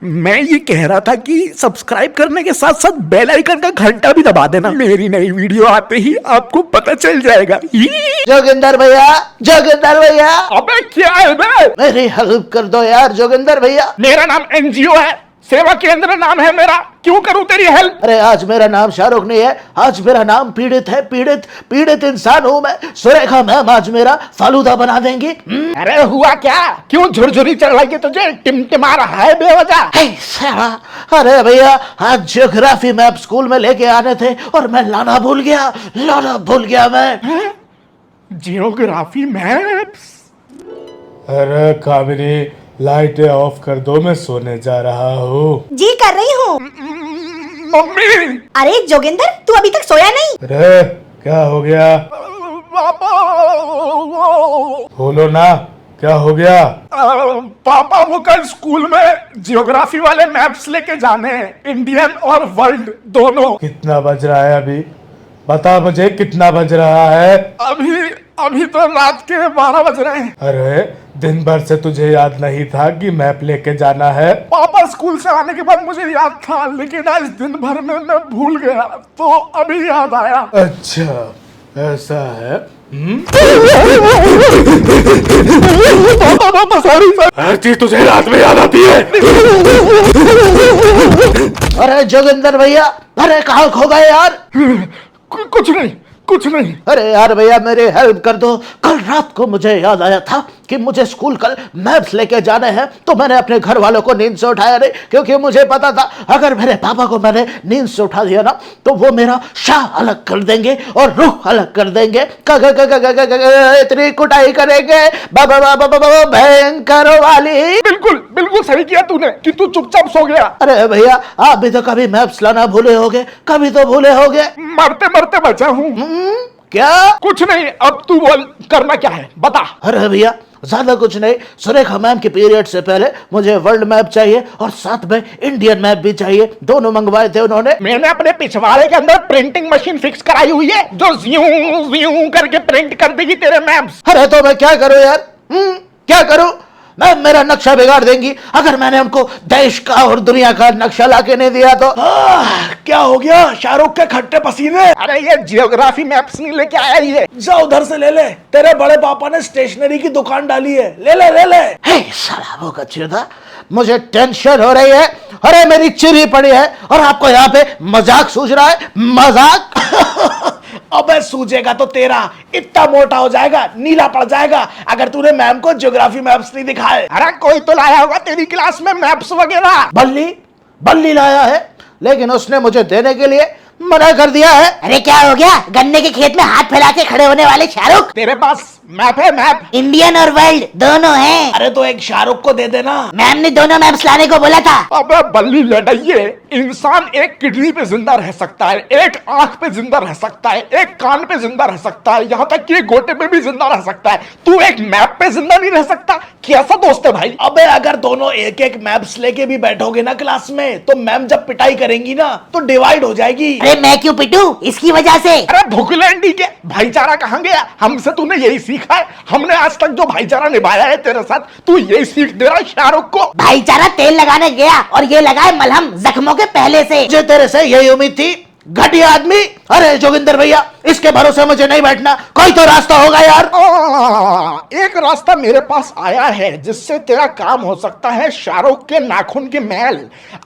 मैं ये कह रहा था कि सब्सक्राइब करने के साथ साथ बेल आइकन का घंटा भी दबा देना। मेरी नई वीडियो आते ही आपको पता चल जाएगा। जोगिंदर भैया, जोगिंदर भैया, अबे क्या है बे? मेरी हेल्प कर दो यार जोगिंदर भैया। मेरा नाम एनजीओ है, सेवा केंद्र नाम है मेरा, क्यों करूं तेरी हेल्प? अरे आज मेरा नाम शाहरुख नहीं है, आज मेरा नाम पीड़ित है। पीड़ित इंसान हूँ मैं। सुरेखा मैम आज मेरा फालूदा बना देंगी। अरे हुआ क्या? क्यों झुरझुरी चढ़ रही है तुझे? टिमटिमा रहा है बेवजह? साला, अरे भैया आज ज्योग्राफी मैप स्कूल में लेके आने थे और मैं लाना भूल गया मैं। Geography maps? अरे कामिनी, लाइटें ऑफ कर दो, मैं सोने जा रहा हूँ। जी कर रही हूँ। मम्मी! अरे जोगिंदर, तू अभी तक सोया नहीं? अरे क्या हो गया? बोलो ना, क्या हो गया? पापा वो कल स्कूल में जियोग्राफी वाले मैप्स लेके जाने हैं, इंडियन और वर्ल्ड दोनों। कितना बज रहा है अभी? बता मुझे, कितना बज रहा है? अभी तो रात के 12 बज रहे हैं। अरे दिन भर से तुझे याद नहीं था कि मैप लेके जाना है? पापा स्कूल से आने के बाद मुझे याद था, लेकिन आज दिन भर में मैं भूल गया, तो अभी याद आया। अच्छा ऐसा है। पापा सॉरी सर। हर चीज तुझे रात में याद आती है। अरे जोगिंदर भैया, अरे कहाँ खो गए यार? कुछ नहीं। अरे यार भैया मेरी हेल्प कर दो। कल रात को मुझे याद आया था कि मुझे स्कूल कल मैप्स लेके जाने हैं, तो मैंने अपने घर वालों को नींद से उठाया नहीं, क्योंकि मुझे पता था अगर मेरे पापा को मैंने नींद से उठा दिया ना तो वो मेरा शाह अलग कर देंगे और रूह अलग कर देंगे। इतनी कुटाई करेंगे भयंकर वाली। बिल्कुल सही किया तूने कि तू चुपचाप सो गया। अरे भैया आप भी तो कभी मैप्स लाना भूले होगे, कभी तो भूले होगे। मरते बचा हूँ। क्या? कुछ नहीं, अब तू बोल, करना क्या है बता। अरे भैया ज्यादा कुछ नहीं, सुरेखा मैम के पीरियड से पहले मुझे वर्ल्ड मैप चाहिए और साथ में इंडियन मैप भी चाहिए। दोनों मंगवाए थे उन्होंने। मैंने अपने पिछवाड़े के अंदर प्रिंटिंग मशीन फिक्स कराई हुई है जो ज़्यू करके प्रिंट कर देगी तेरे मैप्स। अरे तो मैं क्या करूं यार? क्या करूं? मैं मेरा नक्शा बिगाड़ देंगी अगर मैंने उनको देश का और दुनिया का नक्शा लाके नहीं दिया तो। क्या हो गया? शाहरुख के खट्टे पसीने। अरे ये जियोग्राफी मैप्स नहीं लेके आया ये। जा उधर से ले ले, तेरे बड़े पापा ने स्टेशनरी की दुकान डाली है, ले ले। हे साला वो कच्चीदा, मुझे टेंशन हो रही है। अरे मेरी चिरी पड़ी है और आपको यहाँ पे मजाक सूझ रहा है? मजाक? अबे सूझेगा तो तेरा इतना मोटा हो जाएगा, नीला पड़ जाएगा अगर तूने मैम को ज्योग्राफी मैप्स नहीं दिखाए। अरे कोई तो लाया होगा तेरी क्लास में मैप्स वगैरह। बल्ली लाया है, लेकिन उसने मुझे देने के लिए मना कर दिया है। अरे क्या हो गया? गन्ने के खेत में हाथ फैला के खड़े होने वाले शाहरुख। तेरे पास मैप है? मैप इंडियन और वर्ल्ड दोनों हैं। अरे तो एक शाहरुख को दे देना। मैम ने दोनों मैप्स लाने को बोला था। अबे बल्ली लड़ाइए, इंसान एक किडनी पे जिंदा रह सकता है, एक आंख पे जिंदा रह सकता है, एक कान पे जिंदा रह सकता है, यहाँ तक कि एक गोटे पे भी जिंदा रह सकता है। तू एक मैप पे जिंदा नहीं रह सकता? कैसा दोस्त है भाई? अबे अगर दोनों एक एक मैप्स लेके भी बैठोगे ना क्लास में, तो मैम जब पिटाई करेंगी ना तो डिवाइड हो जाएगी। अरे मैं क्यों पिटूं? इसकी वजह से। अरे भुकलैंडी के भाईचारा कहाँ गया? हमसे तूने यही सीखा है? हमने आज तक जो भाईचारा निभाया है तेरे साथ, तू यही सीख दे रहा है शाहरुख को? भाईचारा तेल लगाने गया और ये लगाए मलहम जख्मों के पहले से। मुझे तेरे से यही उम्मीद थी, घटिया आदमी। अरे जोगिंदर भैया इसके भरोसे मुझे नहीं बैठना, कोई तो रास्ता होगा यार। एक रास्ता मेरे पास आया है जिससे तेरा काम हो सकता है शाहरुख के नाखून के मैल।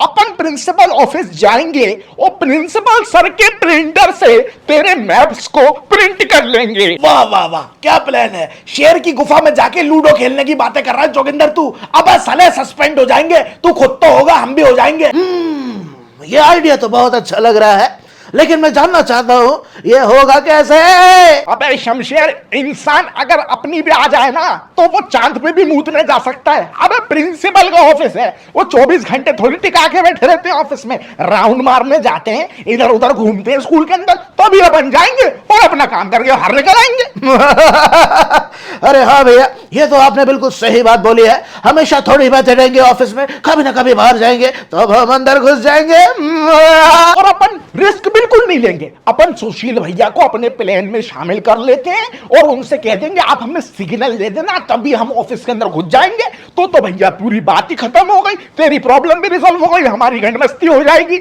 अपन प्रिंसिपल ऑफिस जाएंगे और प्रिंसिपल सर के प्रिंटर से तेरे मैप्स को प्रिंट कर लेंगे। वाह वाह वाह, क्या प्लान है। शेर की गुफा में जाके लूडो खेलने की बातें कर रहा है जोगिंदर तू। अब साले सस्पेंड हो जाएंगे, तू खुद तो होगा, हम भी हो जाएंगे। ये आइडिया तो बहुत अच्छा लग रहा है, लेकिन मैं जानना चाहता हूँ ये होगा कैसे? अबे शमशेर, इंसान अगर अपनी भी आ जाए ना तो वो चांद पे भी मूतने जा सकता है। अबे प्रिंसिपल का ऑफिस है, वो 24 घंटे थोड़ी टिका के बैठे रहते हैं ऑफिस में, राउंड मारने जाते हैं, इधर उधर घूमते हैं स्कूल के अंदर, तो भी बन जाएंगे और अपना काम करके बाहर निकल आएंगे। अरे हाँ भैया, ये तो आपने बिल्कुल सही बात बोली है। हमेशा थोड़ी बैठे रहेंगे ऑफिस में, कभी ना कभी बाहर जाएंगे तो अब हम अंदर घुस जाएंगे और अपन रिस्क बिल्कुल नहीं लेंगे। अपन सुशील भैया को अपने प्लान में शामिल कर लेते हैं और उनसे कह देंगे आप हमें सिग्नल दे देना, तभी हम ऑफिस के अंदर घुस जाएंगे। तो भैया पूरी बात ही खत्म हो गई, तेरी प्रॉब्लम भी रिजॉल्व हो गई, हमारी गंडमस्ती हो जाएगी।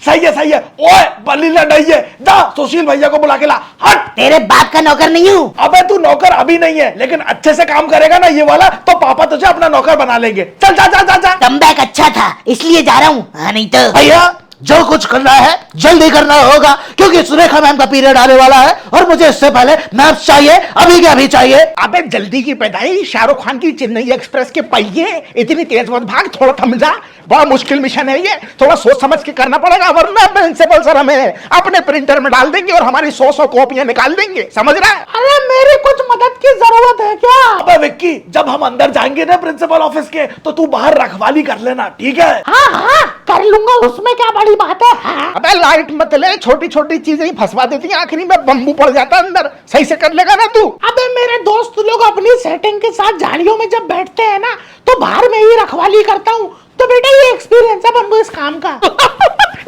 सही है सही है। ओए बल्ली लड़ाइए, जा सुशील भैया को बुला के ला। हट। तेरे बाप का नौकर नहीं हूँ। अबे तू नौकर अभी नहीं है, लेकिन अच्छे से काम करेगा ना ये वाला, तो पापा तुझे अपना नौकर बना लेंगे। चल जा जा जा जा। कमबैक अच्छा था इसलिए जा रहा हूँ, हाँ नहीं तो। भैया जो कुछ करना है जल्दी करना होगा, क्योंकि सुरेखा मैम का पीरियड आने वाला है और मुझे इससे पहले मैप्स चाहिए, अभी के अभी चाहिए। अबे जल्दी की पैदाई, शाहरुख खान की चेन्नई एक्सप्रेस के पहिए, इतनी तेज मत भाग, थोड़ा थम जा। बड़ा मुश्किल मिशन है ये, थोड़ा सोच समझ के करना पड़ेगा, वरना प्रिंसिपल सर हमें अपने प्रिंटर में डाल देंगे और हमारी 100 कॉपियां निकाल देंगे, समझ रहा है? अरे मेरी कुछ मदद की जरूरत है क्या? अबे विक्की, जब हम अंदर जाएंगे ना प्रिंसिपल ऑफिस के, तो तू बाहर रखवाली कर लेना, ठीक है? हाँ हाँ कर लूंगा, उसमें क्या बड़ी बात है। हाँ। अबे लाइट मत ले, छोटी छोटी चीजें ही फंसवा देती हैं, आखिरी में बम्बू पड़ जाता है अंदर। सही से कर लेगा ना तू? अबे मेरे दोस्त लोग अपनी सेटिंग के साथ झाड़ियों में जब बैठते हैं ना, तो बाहर में ही रखवाली करता हूँ, तो बेटा ये एक्सपीरियंस है बनबू इस काम का।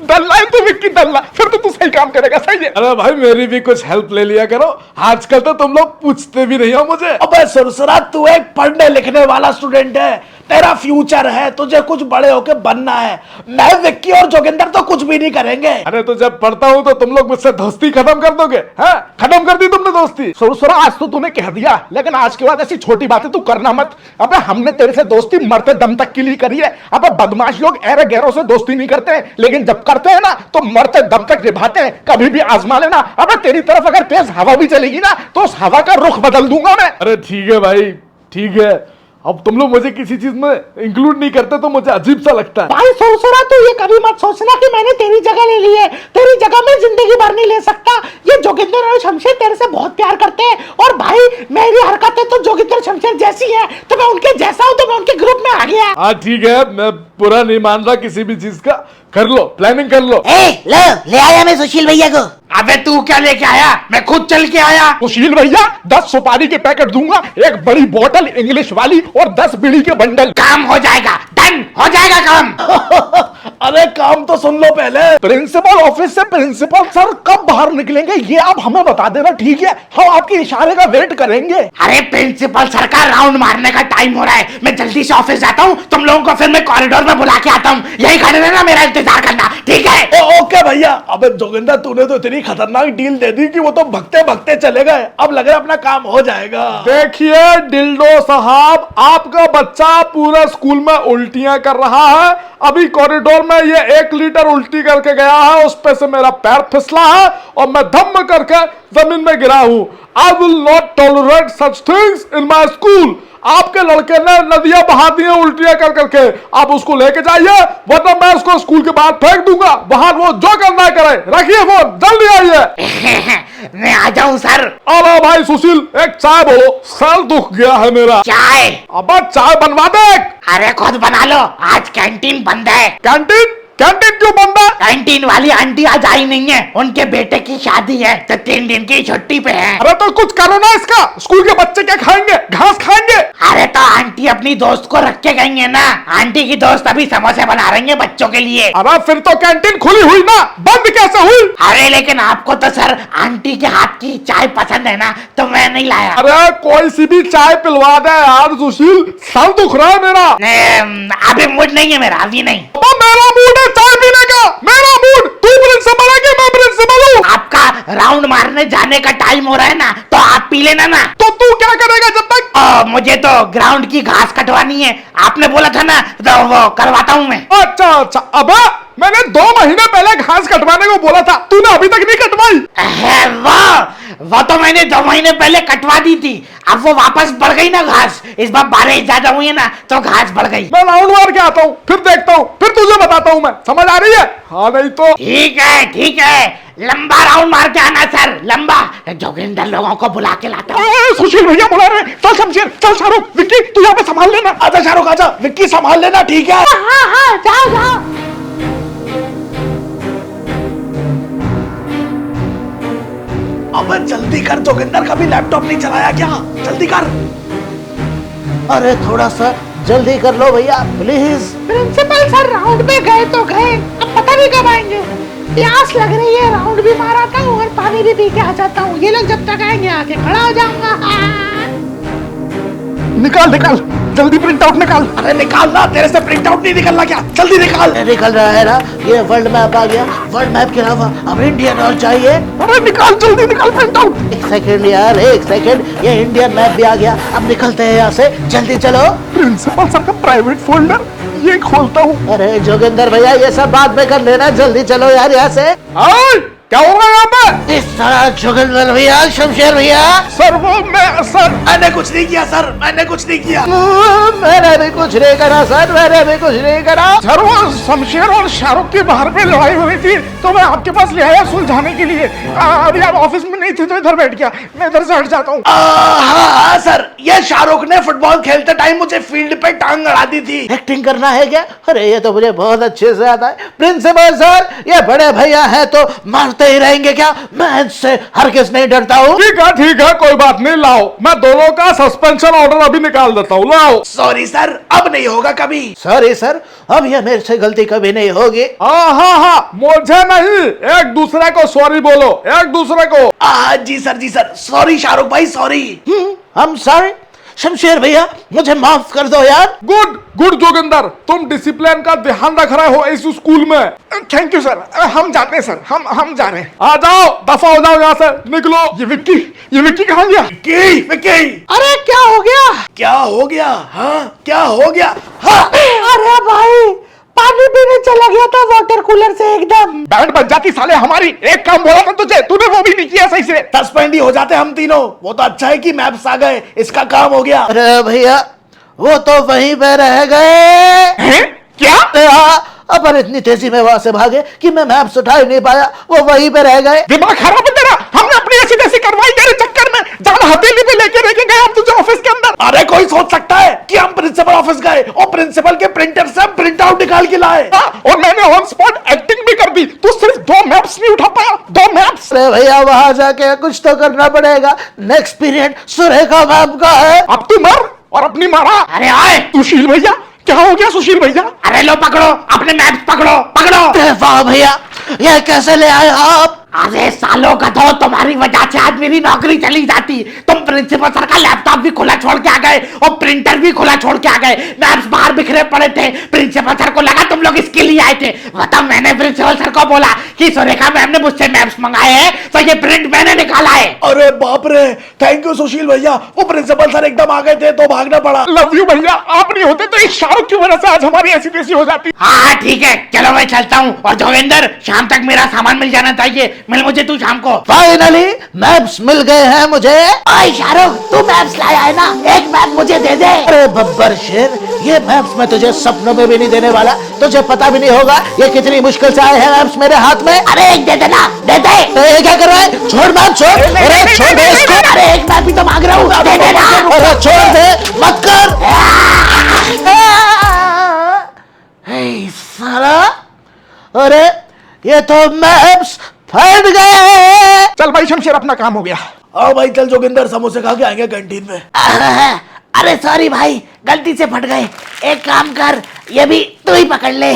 डल्ला है तू विक्की, डल्ला, फिर तो तू सही काम करेगा। सही है। अरे भाई मेरी भी कुछ हेल्प ले लिया करो, आजकल तो तुम लोग पूछते भी नहीं हो मुझे। अबे सुरसुरा, तू एक पढ़ने लिखने वाला स्टूडेंट है, तेरा फ्यूचर है, तुझे कुछ बड़े होके बनना है। मैं विक्की और जोगिंदर तो कुछ भी नहीं करेंगे। अरे तो जब पढ़ता हूँ तो तुम लोग मुझसे दोस्ती खत्म कर दोगे? हैं? खत्म कर दी तुमने दोस्ती? सुरसुरा आज तो तूने कह दिया, लेकिन आज के बाद ऐसी छोटी बातें तू करना मत। अबे हमने तेरे से दोस्ती मरते दम तक के लिए करी है। अबे बदमाश लोग ऐरे गैरों से दोस्ती नहीं करते हैं, लेकिन जब करते हैं ना तो मरते दम तक निभाते हैं। कभी भी आजमा लेना। अबे तेरी तरफ अगर तेज हवा भी चलेगी ना, तो उस हवा का रुख बदल दूंगा मैं। अरे ठीक है भाई, ठीक है। अब तुम लोग मुझे किसी चीज में इंक्लूड नहीं करते तो मुझे अजीब सा लगता है। भाई सुरसुरा तू ये कभी मत सोचना कि मैंने तेरी जगह ले ली है, तेरी जगह मैं जिंदगी भर नहीं ले सकता। ये जोगिंदर और शमशेर तेरे से बहुत प्यार करते हैं, और भाई मेरी हरकतें तो जोगिंदर शमशेर जैसी है, तो मैं उनके जैसा हूँ, तो मैं उनके ग्रुप में आ गया। हाँ ठीक है, मैं बुरा नहीं मान रहा किसी भी चीज का, कर लो, प्लानिंग कर लो। लो ले आया मैं सुशील भैया को। अबे तू क्या लेके आया? मैं खुद चल के आया। सुशील भैया 10 सुपारी के पैकेट दूंगा, एक बड़ी बोतल इंग्लिश वाली और 10 बीड़ी के बंडल। काम हो जाएगा, डन हो जाएगा काम। अरे काम तो सुन लो पहले। प्रिंसिपल ऑफिस से प्रिंसिपल सर कब बाहर निकलेंगे ये आप हमें बता देना, ठीक है? हम आपके इशारे का वेट करेंगे। अरे प्रिंसिपल सर का राउंड मारने का टाइम हो रहा है, मैं जल्दी से ऑफिस जाता हूँ, तुम लोगों को फिर मैं कॉरिडोर में बुला के आता हूँ, यही खड़े रहना, मेरा इंतजार करना, ठीक है? ओके भैया। अबे जोगिंदर तूने तो इतनी खतरनाक डील दे दी कि वो तो भगते भगते चले गए, अब लग रहा है अपना काम हो जाएगा। देखिए डिल्डो साहब, आपका बच्चा पूरा स्कूल में उल्टियां कर रहा है, अभी कॉरिडोर में ये 1 लीटर उल्टी करके गया है, उस पे से मेरा पैर फिसला है और मैं धम्म करके जमीन में गिरा हूं। I will not tolerate such things in my school. आपके लड़के ने नदियां बहा दी हैं उल्टियां कर करके, आप उसको लेके जाइए, वरना मैं उसको स्कूल के बाहर फेंक दूंगा। बाहर वो जो करना है करे। रखिए फोन, जल्दी आइए। मैं आ जाऊं सर? अरे भाई सुशील, एक चाय बोलो, सर दुख गया है मेरा। चाय? अब चाय बनवा दे। अरे खुद बना लो, आज कैंटीन बंद है। कैंटीन? कैंटीन क्यों बंद है? कैंटीन वाली आंटी आज आई नहीं है, उनके बेटे की शादी है, तो 3 दिन की छुट्टी पे है। अरे तो कुछ करो ना इसका, स्कूल के बच्चे क्या खाएंगे? घास खाएंगे? अरे तो आंटी अपनी दोस्त को रख के गई है ना, आंटी की दोस्त अभी समोसे बना रही है बच्चों के लिए। अरे फिर तो कैंटीन खुली हुई ना, बंद कैसे हुई? अरे लेकिन आपको तो सर आंटी के हाथ की चाय पसंद है ना, तो मैं नहीं लाया। अरे कोई सी भी चाय पिलवा दे यार सुशील, सर दुख रहा है मेरा। अभी मूड नहीं है मेरा, अभी नहीं। मेरा मूड है चाय पीने का, मेरा मूड। तू प्रिंसिपल है कि मैं प्रिंसिपल हूँ? आपका राउंड मारने जाने का टाइम हो रहा है ना, तो आप पी लेना ना। तो तू क्या करेगा जब तक? मुझे तो ग्राउंड की घास कटवानी है, आपने बोला था ना, तो वो करवाता हूँ मैं। अच्छा अच्छा, अबे मैंने 2 महीने पहले घास कटवाने को बोला था, तूने अभी तक नहीं कटवाई। वो तो मैंने 2 महीने पहले कटवा दी थी, अब वो वापस बढ़ गई ना घास, इस बार बारिश ज्यादा हुई है ना, तो घास बढ़ गई। मैं राउंड मार के आता हूँ, फिर देखता हूँ, फिर तुझे बताता हूँ मैं, समझ आ रही है? हाँ नहीं तो ठीक है, लंबा राउंड मार के आना सर, लंबा। जोगिंदर लोगों को बुला के लाता हूँ। सुशील भैया बुला रहे हैं, चल शमशेर, चल शाहरुख, विक्की तू यहाँ पे संभाल लेना। आजा शाहरुख आजा, विक्की संभाल लेना, ठीक है? हाँ जाओ जाओ। अब जल्दी कर, जोगिंदर का भी लैपटॉप नहीं चलाया क्या? जल्दी कर। अरे थोड़ा सा जल्दी कर लो भैया प्लीज। प्रिंसिपल सर राउंड में गए तो गए, अब पता नहीं कब आएंगे। प्यास लग रही है, राउंड भी माराता हूँ और पानी भी पी के आ जाता हूँ। ये लोग जब तक आएंगे आके खड़ा हो जाऊंगा। निकाल निकाल, जल्दी प्रिंट आउट निकाल। अरे निकाल ना, तेरे से प्रिंट आउट नहीं निकलना क्या? जल्दी निकाल। निकल रहा है ना, ये वर्ल्ड मैप आ गया। वर्ल्ड मैप के अलावा अब इंडियन और चाहिए। अरे निकाल, जल्दी निकाल प्रिंट आउट। एक सेकंड यार, एक सेकंड, ये इंडियन मैप भी आ गया। अब निकलते हैं यहाँ से, जल्दी चलो। प्रिंसिपल सर का प्राइवेट फोल्डर, ये खोलता हूँ। अरे जोगिंदर भैया, ये सब बाद में कर लेना, जल्दी चलो यार यहाँ से। क्या हो रहा है यहाँ पे? इस तरह जोगिंदर भैया, शमशेर भैया। सर वो मैं सर मैंने कुछ नहीं किया सर, मैंने कुछ नहीं किया। मैंने भी कुछ नहीं करा सर, मैंने भी कुछ नहीं करा। सर वो शमशेर और शाहरुख के बाहर पे लड़ाई हो रही थी, तो मैं आपके पास ले आया सुलझाने के लिए। अभी आप ऑफिस में नहीं थे तो इधर बैठ गया, मैं इधर से हट जाता हूँ। हाँ सर, ये शाहरुख ने फुटबॉल खेलते टाइम मुझे फील्ड पे टांग अड़ा दी थी। एक्टिंग करना है क्या? अरे ये तो मुझे बहुत अच्छे से आता है। प्रिंसिपल सर, ये बड़े भैया है तो मारते ही रहेंगे क्या? मैं इससे हर किस नहीं डरता हूँ। ठीक है, कोई बात नहीं, लाओ, मैं दोनों का सस्पेंशन ऑर्डर अभी निकाल देता हूँ, लाओ। सॉरी सर, अब नहीं होगा कभी। सॉरी सर, अब ये मेरे से गलती कभी नहीं होगी। हाँ, मुझे नहीं, एक दूसरे को सॉरी बोलो, एक दूसरे को। जी सर, सॉरी शाहरुख भाई, सॉरी। हम सॉरी। शमशेर भैया, मुझे माफ कर दो यार। गुड जोगिंदर, तुम डिसिप्लिन का ध्यान रख रहे हो इस स्कूल में। थैंक यू सर, हम जाते हैं सर, हम जा रहे हैं। आ जाओ, दफा हो जाओ यहाँ से, निकलो। ये विक्की कहाँ गया? विक्की, अरे क्या हो गया? क्या हो गया? हाँ, क्या हो गया? हाँ। अरे भाई, पानी पीने चला गया था वाटर कूलर से एकदम। बैंड बज जाती साले हमारी। एक काम बोला था तुझे, तूने वो भी नहीं किया सही से। सस्पेंड ही हो जाते हम तीनों। वो तो अच्छा है कि मैप्स आ गए, इसका काम हो गया। अरे भैया, वो तो वहीं पे रह गए। हैं? क्या? अपन इतनी तेजी में वहां से भागे कि मैं मैप्स उठा ही नहीं पाया, वो वहीं पे रह गए। दिमाग खराब है तेरा। हमने अपनी ऐसी तैसी करवाई तेरे चक्कर में, जान हथेली पे लेके गए हम तुझे ऑफिस के अंदर। अरे कोई सोच सकता है कि हम प्रिंसिपल ऑफिस गए और प्रिंसिपल के प्रिंटर से प्रिंट आउट निकाल के लाए? और मैंने ऑन स्पॉट एक्टिंग भी कर दी। तू सिर्फ 2 मैप्स नहीं उठा पाया, 2 मैप्स। अरे भैया, वहां जाके कुछ तो करना पड़ेगा। नेक्स्ट पीरियड सुरेखा मैम का है। अब तू मर और अपनी मारा। अरे आए, सुशील भैया, क्या हो गया सुशील भैया? अरे लो पकड़ो, अपने मैप पकड़ो। अरे वाह भैया, ये कैसे ले आए आप? अरे सालों का तो तुम्हारी वजह से आज मेरी नौकरी चली जाती। तुम प्रिंसिपल सर का लैपटॉप भी खुला छोड़ के आ गए और प्रिंटर भी खुला छोड़ के आ गए। मैप्स बाहर बिखरे पड़े थे। प्रिंसिपल सर को लगा तुम लोग इसके लिए आए थे। मतलब मैंने प्रिंसिपल सर को बोला कि सुरेखा मैम ने मुझसे मैप्स मंगाए हैं, तो ये प्रिंट मैंने निकाला है। अरे बाप रे, थैंक यू सुशील भैया। वो प्रिंसिपल सर एकदम आ गए थे तो भागना पड़ा। लव यू भैया, आप नहीं होते तो इस शाहरुख की वजह से आज हमारी ऐसी तैसी हो जाती। हाँ ठीक है, चलो मैं चलता हूँ। और जोगिंदर, शाम तक मेरा सामान मिल जाना चाहिए। मिल मुझे तू शाम को। फाइनली मैप्स मिल गए हैं मुझे। ओए शाहरुख, तू मैप्स लाया है ना? एक मैप मुझे दे दे। अरे बब्बर शेर, ये मैप्स मैं तुझे सपनों में भी नहीं देने वाला। तुझे पता भी नहीं होगा ये कितनी मुश्किल से आए हैं मैप्स मेरे हाथ में। अरे एक दे देना, दे दे। ये क्या कर रहा है? छोड़ मैप, छोड़। अरे छोड़ दे इसको। अरे एक मैप भी तो मांग रहा हूँ, दे देना। अरे छोड़ दे, मत कर। हे साला, अरे ये तो मैप्स फट गए। चल भाई शमशेर, अपना काम हो गया। हाँ भाई चल जोगिंदर, समोसे खा के आएंगे कैंटीन में। अरे सॉरी भाई, गलती से फट गए। एक काम कर, ये भी तू ही पकड़ ले।